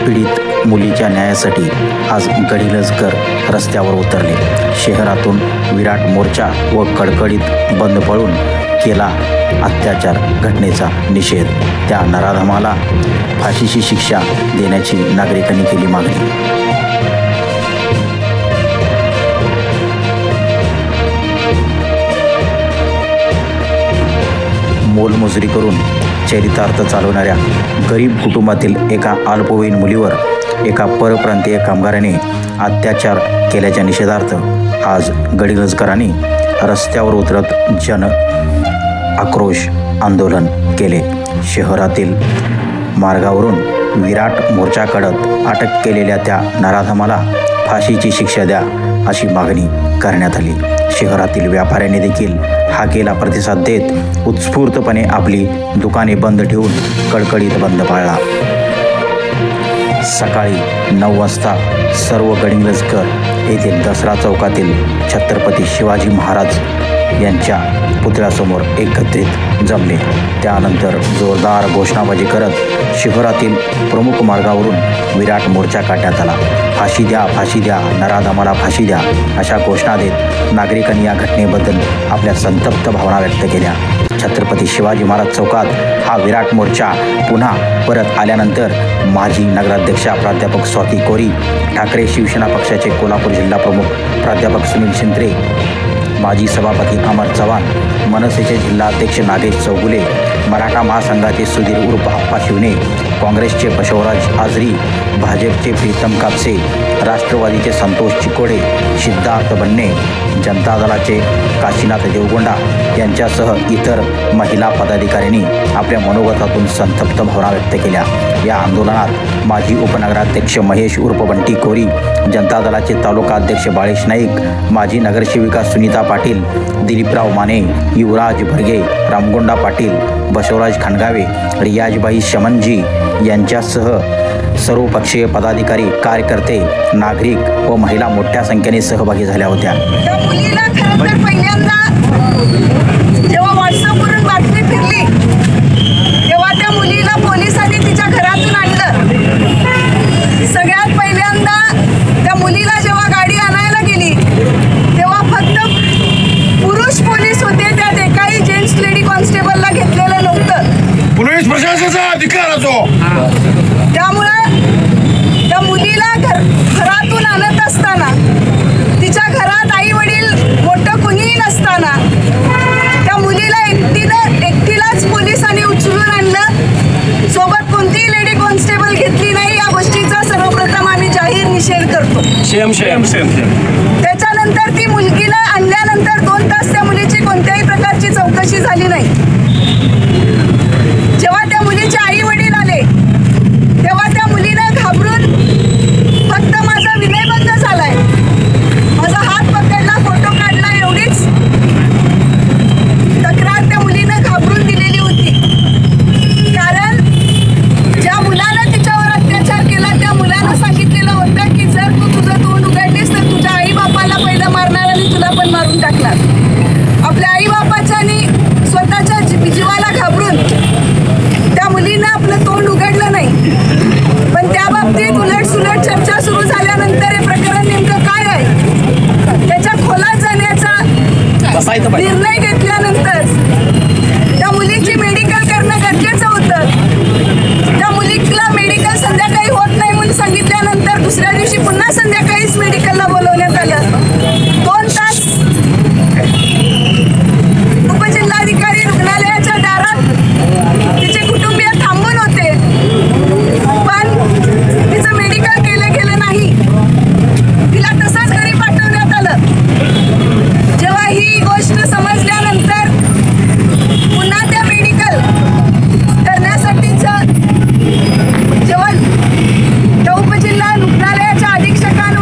पीडित मुलीच्या न्यायासाठी आज गडिंग्लजकर रस्त्यावर उतरले। शहरातून विराट मोर्चा व कडकडीत बंद पळून केला अत्याचार घटनेचा निषेध। त्या नराधमाला फाशीची शिक्षा देण्याची नागरिकांनी केली मागणी। मोलमजुरी करून चरितार्थ चालवणाऱ्या गरीब कुटुंबातील एका अल्पवयीन मुलीवर एका परप्रांतीय कामगाराने अत्याचार केल्याच्या निषेधार्थ आज गडिंग्लजकरांनी रस्त्यावर उतरत जन आक्रोश आंदोलन केले। शहरातील मार्गावरून विराट मोर्चा काढत अटक केलेल्या त्या नराधमाला फाशीची शिक्षा द्या अशी मागणी करण्यात आली। शहरातील व्यापाऱ्यांनी देखील हा केला प्रतिसाद देत उत्स्फूर्तपणे आपली दुकाने बंद ठेवून कडकडीत बंद पाळला। सकाळी 9 वाजता सर्व गडिंग्लजकर येथील दसरा चौकातील छत्रपती शिवाजी महाराज यांच्या पुतळ्यासमोर एकत्रित जमले। त्यानंतर जोरदार घोषणाबाजी करत शहरातील प्रमुख मार्गावरून विराट मोर्चा काढण्यात आला। फाशी द्या, नराधमाला फाशी द्या अशा घोषणा देत नागरिकांनी या घटनेबद्दल आपल्या संतप्त भावना व्यक्त केल्या। छत्रपती शिवाजी महाराज चौकात हा विराट मोर्चा पुन्हा परत आल्यानंतर माजी नगराध्यक्षा प्राध्यापक स्वाती कोरी, ठाकरे शिवसेना पक्षाचे कोल्हापूर जिल्हा प्रमुख प्राध्यापक सुनील शिंत्रे, माजी सभापती अमर चव्हाण, मनसेचे जिल्हाध्यक्ष नागेश चौगुले, मराठा महासंघाचे सुधीर उर्फ आप्पा शिवणे, काँग्रेसचे बसवराज आजरी, भाजपचे प्रीतम कापसे, राष्ट्रवादीचे संतोष चिकोडे, सिद्धार्थ बन्ने, जनता दलाचे काशीनाथ देवगोंडा यांच्यासह इतर महिला पदाधिकाऱ्यांनी आपल्या मनोगतातून संतप्त भावना व्यक्त केल्या। या आंदोलनात माजी उपनगराध्यक्ष महेश उर्फ बंटी कोरी, जनता दलाचे तालुका अध्यक्ष बाळेश नाईक, माजी नगरसेविका सुनीता पाटील, दिलीपराव माने, युवराज भरगे, रामगोंडा पाटील, बसवराज खंडगावे, रियाजबाई शमनजी यांच्यासह सर्वपक्षीय पदाधिकारी, कार्यकर्ते, नागरिक व महिला मोठ्या संख्येने सहभागी झाल्या होत्या। त्या मुलीला खरं तर पहिल्यांदा जेव्हा व्हॉट्सअपवरून बातमी फिरली तेव्हा त्या मुलीला पोलिसांनी तिच्या घरातून आणलं। सगळ्यात पहिल्यांदा त्या मुलीला जेव्हा गाडी आणायला गेली तेव्हा फक्त पुरुष पोलीस होते, त्यात एकाही जेंट्स लेडी कॉन्स्टेबलला घेतलेलं नव्हतं। पोलीस प्रशासनाचा अधिकार असो। त्यामुळे त्या मुलीला घरातून आणत असताना तिच्या घरात आई वडील मोठं कुणीही नसताना त्या मुलीला एकटीलाच पोलिसांनी उचलून आणलं। सोबत कोणतीही लेडी कॉन्स्टेबल घेतली नाही। या गोष्टीचा सर्वप्रथम आम्ही जाहीर निषेध करतो। त्याच्यानंतर ती मुलगीला आणल्यानंतर 2 तास त्या मुलीची कोणत्याही प्रकारची चौकशी झाली नाही। जेव्हा त्या मुलीचे आई वडील आले तेव्हा त्या मुलीनं घाबरून फक्त माझा विनयभंग झालाय, माझा हात पकडला, फोटो काढला, एवढीच तक्रार त्या मुलीनं घाबरून दिलेली होती। कारण ज्या मुलानं तिच्यावर अत्याचार केला त्या मुलानं सांगितलेलं होतं की जर तू तुझं तोंड उघडलीस तर तुझ्या आई बापाला पहिलं मारणार आणि तुला पण मारून टाकणार। आपल्या आई बापाच्या आणि स्वतःच्या जीवाला घाबरून त्या मुलीनं आपलं तोंड उघडलं नाही। पण त्या बाबतीत उलटसुलट चर्चा सुरू झाल्यानंतर हे प्रकरण नेमकं काय आहे त्याच्या खोलात जाण्याचा निर्णय घेतल्यानंतर त्या मुलीची मेडिकल करणं गरजेचं होतं। त्या मुलीला मेडिकल संध्याकाळी होत नाही म्हणून सांगितल्यानंतर दुसऱ्या दिवशी पुन्हा संध्याकाळीच मेडिकलला बोलवण्यात आलं। 2 तास उपजिल्हाधिकारी रुग्णालयाच्या दारात तिचे कुटुंबीय थांबून होते, पण तिचं मेडिकल केलं गेलं नाही। तिला तसाच घरी पाठवण्यात आलं। जेव्हा ही गोष्ट समजल्यानंतर पुन्हा त्या मेडिकल करण्यासाठीचं जेव्हा त्या उपजिल्हा रुग्णालयाच्या अधीक्षकांवर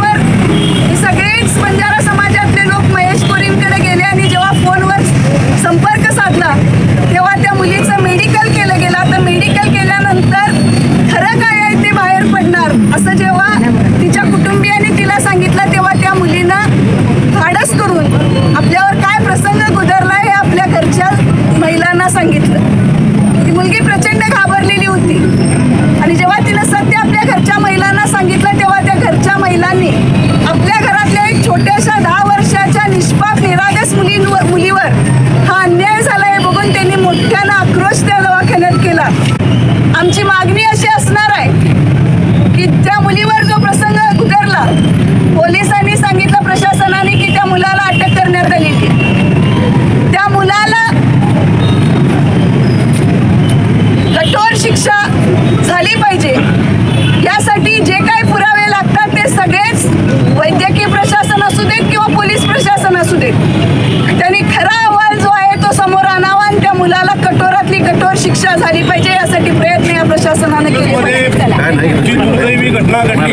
जी दुर्दैवी घटना घडली,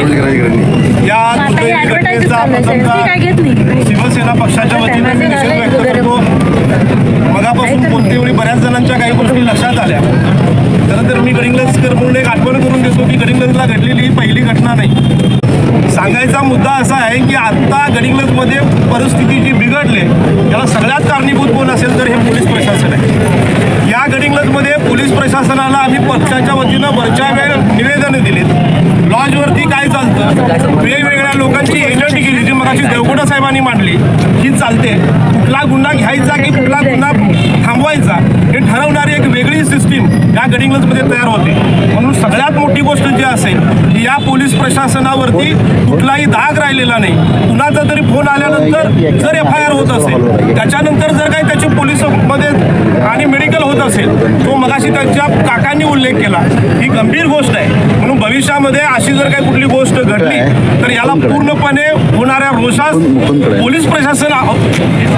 या दुर्दैवी घटनेचा प्रथमतः शिवसेना पक्षाच्या वतीने मी निषेध व्यक्त करतो. मगापासून कोणत्या वेळी बऱ्याच जणांच्या काही गोष्टी लक्षात आल्या. खरं तर मी गडिंग्लजकर म्हणून एक आठवण करून देतो की गडिंग्लजला घडलेली ही पहिली घटना नाही. सांगायचा मुद्दा असा आहे की आत्ता गडिंग्लजमध्ये परिस्थिती जी बिघडली याला सगळ्यात कारणीभूत कोण असेल तर हे पोलीस प्रशासन आहे. या गडिंग्लजमध्ये पोलीस प्रशासनाला आम्ही पक्षाच्या वतीनं बरच्या वेळ निवेदनं दिलीत. लॉजवरती काय चालतं, वेगवेगळ्या लोकांची एजंट केली जी मगाशी देवगुडा साहेबांनी मांडली ही चालते. कुठला गुन्हा घ्यायचा की कुठला गुन्हा थांबवायचा हे ठरवणारी एक वेगळी सिस्टीम या गडिंग्लजमध्ये तयार होते. म्हणून सगळ्यात मोठी गोष्ट जी असेल की या पोलीस प्रशासनावरती कुठलाही धाक राहिलेला नाही. कुणाचा तरी फोन आल्यानंतर जर FIR होत असेल, त्याच्यानंतर जर काही त्याची पोलिसमध्ये आणि मेडिकल होत असेल, तो मगाशी त्यांच्या काकांनी उल्लेख केला, ही गंभीर गोष्ट आहे. म्हणून भविष्यामध्ये अशी जर काही कुठली गोष्ट घडली तर याला पूर्णपणे होणाऱ्या रोषास पोलीस प्रशासन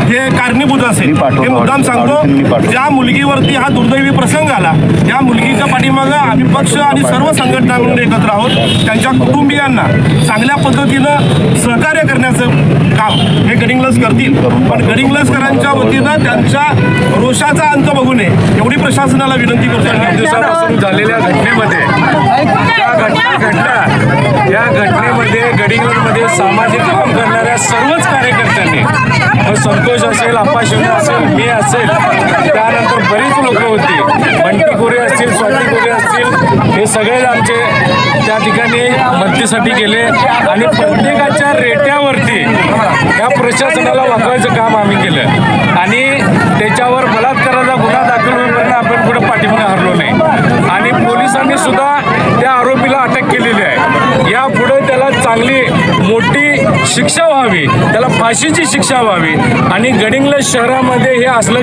हे कारणीभूत असेल. हे मुद्दाम सांगतो. ज्या मुलगीवरती हा दुर्दैवी प्रसंग आला त्या मुलगीच्या पाठीमागं आम्ही पक्ष आणि सर्व संघटना म्हणून एकत्र आहोत. त्यांच्या कुटुंबियांना चांगल्या पद्धतीनं सहकार्य करण्याचं काम हे गडिंग्लज करतील. पण गडिंग्लजकरांच्या वतीनं त्यांच्या रोषाचा अंत बघू नये एवढी प्रशासनाला विनंती करतो. दिवसापासून झालेल्या घटनेमध्ये या घटनेमध्ये गडिंग्लजमध्ये सामाजिक काम करणाऱ्या सर्वच कार्यकर्त्यांनी, संतोष असेल, आप्पा शिवणे असेल, मी असेल, त्यानंतर बरीच लोक होती, बंटी कोरे असतील, स्वाती कोरे असतील, हे सगळे आमचे त्या ठिकाणी मदतीसाठी गेले आणि प्रत्येकाच्या रेट्यावरती या प्रशासनाला वाचवायचं काम आम्ही केलं आणि त्याच्यावर बलात्काराचा गुन्हा दाखल होईपर्यंत आपण पुढे पाठीमागे हरलो नाही आणि पोलिसांनी सुद्धा त्या आरोपीला अटक केलेली आहे. यापुढे त्याला चांगली मोठी शिक्षा व्हावी, त्याला फाशीची शिक्षा व्हावी आणि गडिंग्लज शहरामध्ये हे असलं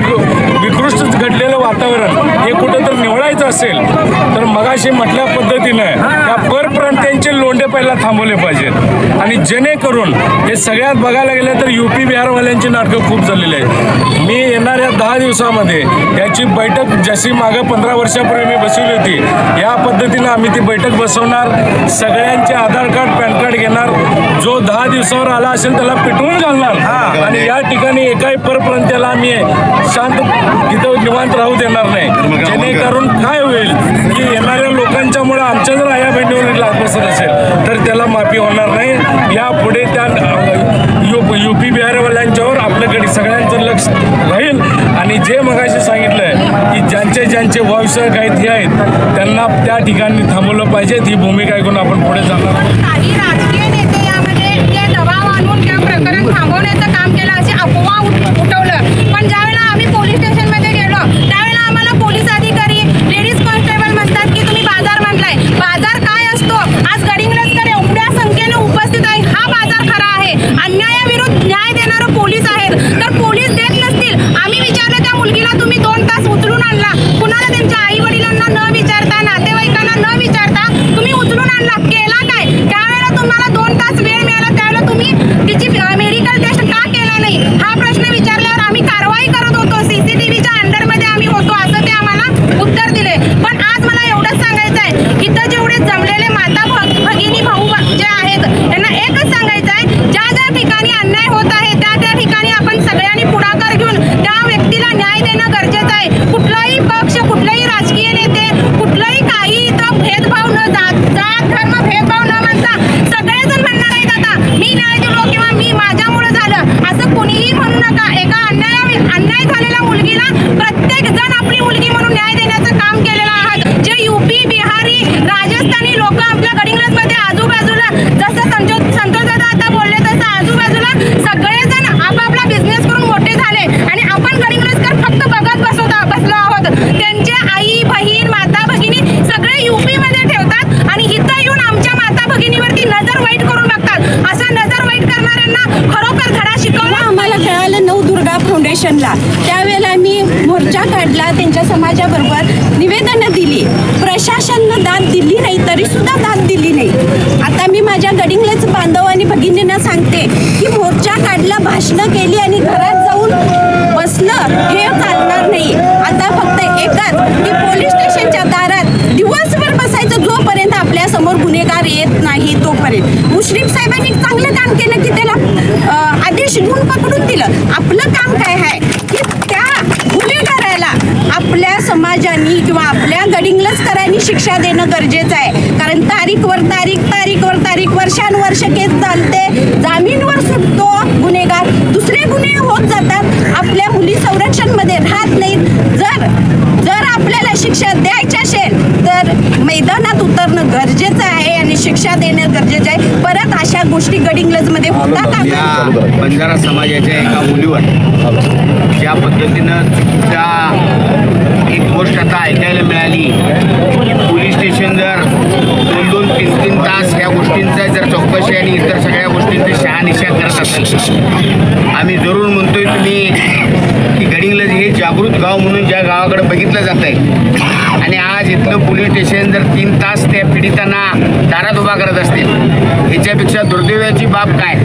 विकृष्ट घडलेलं वातावरण हे कुठं तर निवडायचं असेल तर मगाशी म्हटल्या पद्धतीनं या परप्रांतीयांचे लोंढे पहिला थांबवले पाहिजेत आणि जेणेकरून हे सगळ्यात बघायला गेलं तर UP बिहारवाल्यांची नाटकं खूप झालेली आहेत. मी येणाऱ्या 10 दिवसामध्ये याची बैठक जशी मागं 15 वर्षापूर्वी मी बसवली होती या पद्धतीनं आम्ही ती बैठक बसवणार. सगळ्यांचे आधार कार्ड, पॅन कार्ड घेणार. जो 10 दिवसावर आला असेल त्याला पेटवून घालणार आणि या ठिकाणी एकाही परप्रांत्याला आम्ही शांत इथं निवांत राहू देणार नाही. जेणेकरून काय होईल की येणाऱ्या लोकांच्यामुळे आमच्या जर आया बहिणीवर लाभ बसत असेल तर त्याला माफी होणार नाही. यापुढे त्या UP बिहारवाल्यांच्यावर आपल्याकडे सगळ्यांचं लक्ष राहील आणि जे मगाशी सांगितलं की ज्यांचे भविष्य काही आहेत त्यांना त्या ठिकाणी थांबवलं पाहिजे. ही भूमिका ऐकून आपण पुढे जाणार. काही राजकीय नेते यामध्ये ते दबाव आणून किंवा प्रकरण थांबवण्याचं काम केलं असे अफवा उठवलं. पण ज्यावेळेला आम्ही पोलीस स्टेशनमध्ये गेलो त्यावेळेला आम्हाला पोलीस अधिकारी, लेडीज कॉन्स्टेबल म्हणतात की तुम्ही बाजार मांडलाय. बाजार काय असतो? आज गडिंग्लजकर एवढ्या संख्येने उपस्थित आहे, हा बाजार खरा आहे. अन्यायाविरुद्ध न्याय देणारं पोलीस आहेत तर पोलीस देत नसतील. आम्ही विचारलं त्या मुलगीला तुम्ही 2 तास उचलून आणला, कुणाला त्यांच्या आई वडिलांना न विचारता, नातेवाईकांना न विचारता तुम्ही उचलून आणला, केला काय? त्यावेळेला तुम्हाला 2 तास वेळ मिळाला त्यावेळेला तुम्ही तिची मेडिकल टेस्ट का केला नाही हा प्रश्न विचारल्यावर आम्ही कारवाई करत होतो, CCTVच्या अंडरमध्ये आम्ही होतो असं ते आम्हाला उत्तर दिले. पण आज मला एवढंच सांगायचं आहे, इथं जेवढे जमलेले माता भगिनी भाऊ जे आहेत त्यांना एकच सांगायचं आहे, ज्या ठिकाणी अन्याय होत आहे त्या ठिकाणी आपण सगळ्यांनी पुढाकार घेऊन त्या व्यक्तीला न्याय देणं गरजेचं आहे. कुठलाही पक्ष, कुठलाही राजकीय नेते, कुठलाही काही इथं भेदभाव न जात धर्म भेदभाव न मानता सगळेजण म्हणणार आहेत आता मी न्याय दिलो किंवा मी माझ्यामुळे झालं असं कोणीही म्हणू नका. एका अन्याय झालेल्या मुलगीला प्रत्येक जण आपली मुलगी म्हणून न्याय देण्याचं काम केलेलं आहे. जे UP, बिहारी, राजस्थानी लोक आपल्या गडिंग्लजमध्ये आजूबाजूला जसं संतोषदादा आता बोलले तसं आजूबाजूला सगळेजण आपापला बिझनेस करून मोठे झाले आणि आपण गडिंग्लजकर फक्त बघत बसलो आहोत. त्यांचे आई, बहीण, माता भगिनी सगळे UP मध्ये ठेवतात आणि इथं येऊन आमच्या माता भगिनीवरती नजर वाईट करून बघतात. असं नजर वाईट करणाऱ्यांना खरोखर धडा शिकवला. आम्हाला कळालं नवदुर्गा फाउंडेशनला, त्यावेळेला आम्ही मोर्चा काढला, त्यांच्या समाजाबरोबर निवेदनं दिली. प्रशासनानं दाद दिली नाही, तरी सुद्धा दाद दिली नाही. आता मी माझ्या गडिंग्लज बांधव आणि भगिनींना सांगते की मोर्चा काढला, भाषणं केली आणि घरात जाऊन बसलं हे चालणार नाही. आता फक्त एकच की पोलीस स्टेशनच्या दारात दिवसभर बसायचं जोपर्यंत आपल्यासमोर गुन्हेगार येत नाही तोपर्यंत. मुश्रीफ साहेबांनी चांगलं काम केलं की त्याला आदेश देऊन पकडून दिलं. आपलं काम काय आहे की त्या गुन्हेगाराला आपल्या समाजाने किंवा आपल्या गडिंग्लजकरांनी शिक्षा देणं गरजेचं आहे. कारण तारीखवर तारीख वर्षानुवर्ष केस चालते, जामीनवर सुटतो गुन्हेगार, दुसरे गुन्हे होत जातात, आपल्या मुली संरक्षणमध्ये राहत नाहीत. जर आपल्याला शिक्षा द्यायची असेल तर मैदानात उतरणं गरजेचं आहे आणि शिक्षा देणं गरजेचं आहे. परत अशा गोष्टी गडिंग्लजमध्ये होता का? बंजारा समाजाच्या एका मुलीवर ज्या पद्धतीनं त्या एक गोष्ट आता ऐकायला मिळाली की पोलीस स्टेशन जर 2-2, 3-3 तास ह्या गोष्टींचा जर चौकशी आणि इतर सगळ्या गोष्टींचा शहानिशा करत असेल, आम्ही जरूर म्हणतोय तुम्ही की गडिंग्लज हे जागृत गाव म्हणून ज्या गावाकडे बघितलं जात आहे आणि आज इथलं पोलीस स्टेशन जर 3 तास त्या पीडितांना दारात उभा करत असतील, ह्याच्यापेक्षा दुर्दैवाची बाब काय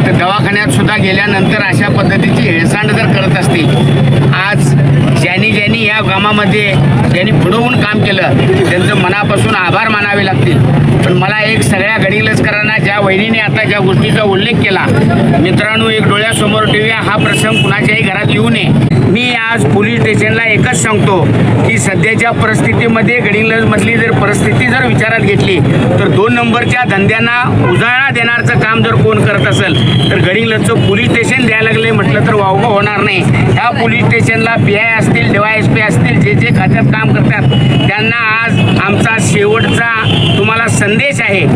तर दवाखान्यात सुद्धा गेल्यानंतर अशा पद्धतीची हेळसांड जर करत असतील. आज ज्यांनी या कामामध्ये ज्यांनी पुढवून काम केलं त्यांचं मनापासून आभार मानावे लागतील. पण मला एक सगळ्या गडिंग्लजकरांना ज्या वहिनीने आता ज्या गोष्टीचा उल्लेख केला, मित्रांनो एक डोळ्यासमोर ठेवूया, हा प्रसंग कुणाच्याही घरात येऊ नये. मी आज पोलीस स्टेशनला एकच सांगतो की सध्याच्या परिस्थितीमध्ये गडिंग्लजमधली जर परिस्थिती जर विचारात घेतली तर 2 नंबरच्या धंद्यांना उजाळा देणारचं काम जर कोण करत असेल तर गडिंग्लजचं पोलीस स्टेशन द्यायला लागले म्हटलं तर वावगं होणार नाही. ह्या पोलीस स्टेशनला PI असतील, DYSP असतील, जे खात्यात काम करतात त्यांना आज आमचा शेवटचा तुम्हाला संदेश आहे.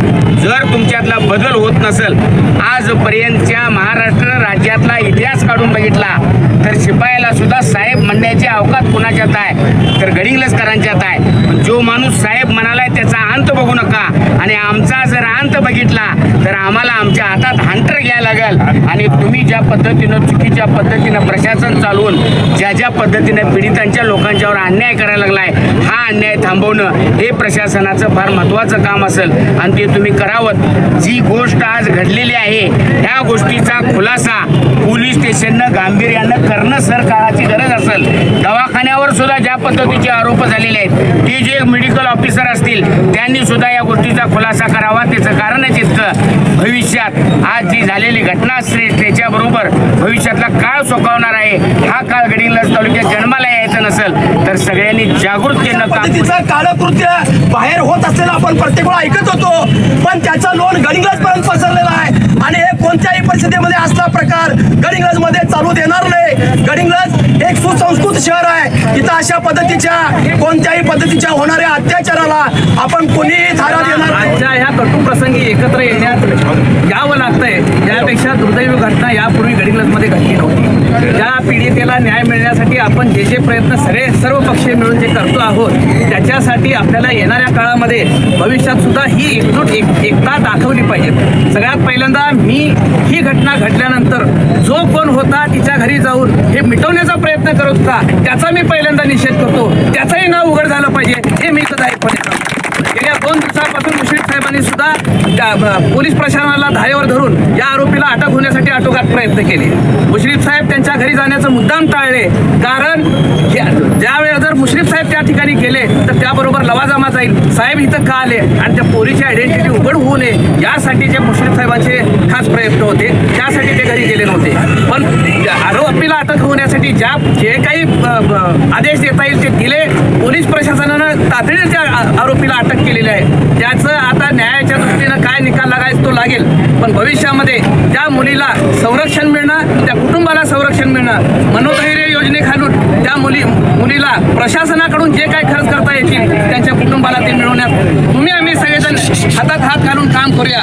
जर तुमच्यातला बदल होत नसेल, आजपर्यंतच्या महाराष्ट्र राज्यातला इतिहास काढून बघितला तर शिपायाला सुद्धा साहेब म्हणण्याची अवकात कुणाच्यात आहे तर गडिंग्लजकरांच्यात आहे. जो माणूस साहेब म्हणालाय त्याचा अंत बघू नका आणि आमचा जर अंत बघितला तर आम्हाला आमच्या हातात हंटर घ्यायला लागेल. आणि तुम्ही ज्या पद्धतीनं चुकीच्या पद्धतीनं प्रशासन चालवून ज्या पद्धतीनं पीडितांच्या लोकांच्यावर अन्याय करायला लागलाय, हा अन्याय थांबवणं हे प्रशासनाचं फार महत्त्वाचं काम असेल आणि ते तुम्ही करावं. जी गोष्ट आज घडलेली आहे ह्या गोष्टीचा खुलासा पोलीस स्टेशननं गांभीर्यानं करणं सर काळाची गरज असेल. दवाखान्यावर सुद्धा ज्या पद्धतीचे आरोप झालेले आहेत ते जे मेडिकल ऑफिसर असतील त्यांनी सुद्धा या गोष्टीचा खुलासा करावा. त्याचं कारणच इतकं भविष्यात आज जी झालेली घटना असते त्याच्याबरोबर भविष्यातला काळ सोकावणार आहे. हा काळ गडिंग्लज तालुक्यात जन्माला यायचा नसेल तर सगळ्यांनी जागृतीनं पद्धतीचं काळकृत्य बाहेर होत असलेलं आपण प्रत्येक वेळा ऐकत होतो, पण त्याचा लोन गडिंग्लजपर्यंत पसरलेला आहे आणि हे कोणत्याही परिस्थितीमध्ये असला प्रकार गडिंग्लजमध्ये चालू देणार नाही. गडिंग्लज एक सुसंस्कृत शहर आहे, इथं अशा पद्धतीच्या कोणत्याही पद्धतीच्या होणाऱ्या अत्याचाराला आपण कोणीही धारा देणार नाही. ह्या कटू प्रसंगी एकत्र येण्यात यावं लागतंय. यापेक्षा दुर्दैवी घटना यापूर्वी गडिंग्लजमध्ये घडली नव्हती. त्या पीडितेला न्याय मिळण्यासाठी आपण जे प्रयत्न सर्व पक्ष मिळून जे करतो आहोत त्याच्यासाठी आपल्याला येणाऱ्या काळामध्ये भविष्यात सुद्धा ही एकता दाखवली पाहिजे. सगळ्यात पहिल्यांदा मी ही घटना घडल्यानंतर जो कोण होता तिच्या घरी जाऊन हे मिटवण्याचा प्रयत्न करत होता त्याचा मी पहिल्यांदा निषेध करतो. त्याचंही नाव उघड झालं पाहिजे हे मी जाहीरपणे करतो. गेल्या 2 दिवसापासून मुश्रीफ साहेबांनी सुद्धा पोलीस प्रशासनाला धारेवर धरून या आरोपीला अटक होण्यासाठी आटोकाट प्रयत्न केले. मुश्रीफ साहेब त्यांच्या घरी जाण्याचं मुद्दाम टाळले, कारण ज्यावेळेला जर मुश्रीफ साहेब त्या ठिकाणी गेले तर त्याबरोबर लवाजमा जाईल. साहेब इथं का आले आणि त्या पोरीची आयडेंटिटी उघड होऊ नये यासाठी जे मुश्रीफ साहेबांचे खास प्रयत्न होते त्यासाठी ते घरी गेले नव्हते. पण आरोपीला अटक होण्यासाठी जे काही आदेश देता येईल ते दिले. पोलीस प्रशासनानं तातडीने त्या आरोपीला अटक केलेली आहे. त्याचं आता न्यायाच्या दृष्टीनं काय निकाल लागायचं तो लागेल. पण भविष्यामध्ये त्या मुलीला संरक्षण मिळणं, त्या कुटुंबाला संरक्षण मिळणं, मनोधैर्य योजनेखालून त्या मुलीला प्रशासनाकडून जे काय खर्च करता येतील त्यांच्या कुटुंबाला ते मिळवण्यात आम्ही सगळेजण हातात हात घालून काम करूया.